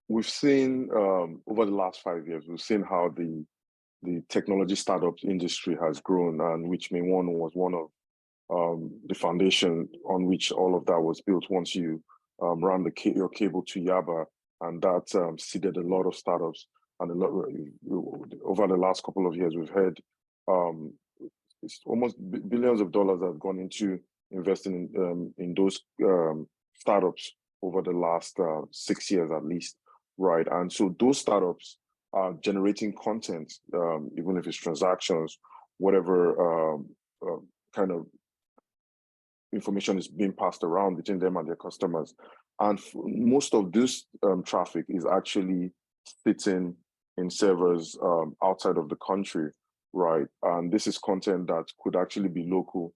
We've seen over the last 5 years, we've seen how the technology startup industry has grown, and which May One was one of the foundation on which all of that was built. Once you ran your cable to Yaba, and that seeded a lot of startups. And over the last couple of years, we've had it's almost billions of dollars have gone into investing in those startups over the last 6 years at least, right? And so those startups are generating content, even if it's transactions, whatever kind of information is being passed around between them and their customers. And most of this traffic is actually sitting in servers outside of the country, right? And this is content that could actually be local,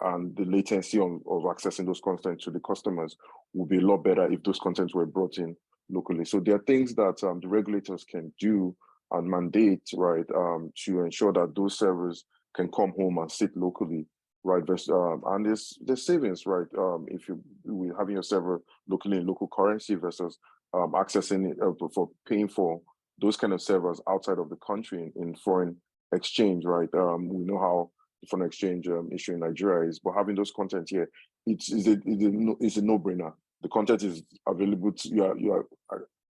and the latency of accessing those content to the customers would be a lot better if those contents were brought in locally. So there are things that the regulators can do and mandate, right, to ensure that those servers can come home and sit locally, right? And there's savings, right? If you're having your server locally in local currency versus accessing it for paying for those kind of servers outside of the country in foreign exchange, right? We know how the foreign exchange issue in Nigeria is, but having those content here, it's a no-brainer. The content is available to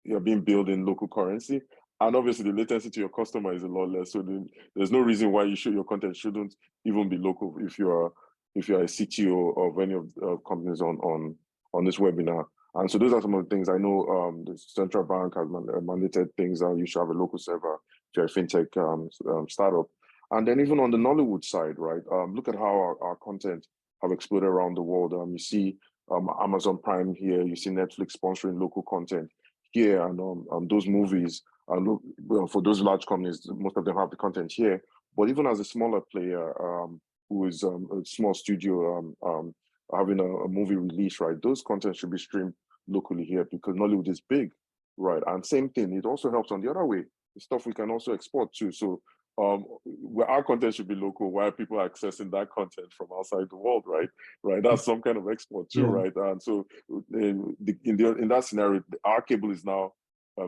you're being billed in local currency, and obviously the latency to your customer is a lot less. So there's no reason why your content shouldn't even be local if you're a CTO of any of the companies on this webinar. And so those are some of the things I know. The central bank has mandated things that you should have a local server if you're a fintech startup. And then even on the Nollywood side, right? Look at how our content have exploded around the world. You see Amazon Prime here, you see Netflix sponsoring local content here, and those movies. For those large companies, most of them have the content here. But even as a smaller player who is a small studio having a movie release, right? Those content should be streamed locally here because Nollywood is big, right? And same thing, it also helps on the other way. The stuff we can also export too. So where our content should be local, while people are accessing that content from outside the world, right? Right, that's some kind of export too, right? And so in that scenario, our cable is now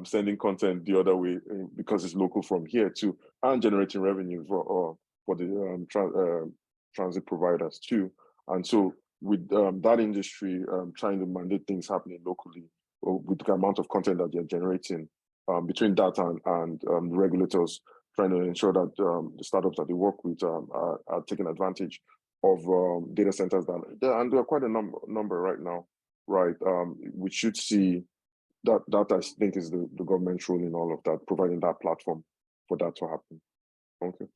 sending content the other way because it's local from here too, and generating revenue for the transit providers too. And so with that industry trying to mandate things happening locally, or with the amount of content that they're generating, between that and the regulators trying to ensure that the startups that they work with are taking advantage of data centers and there are quite a number right now, right? We should see that I think is the government's role in all of that, providing that platform for that to happen. Okay.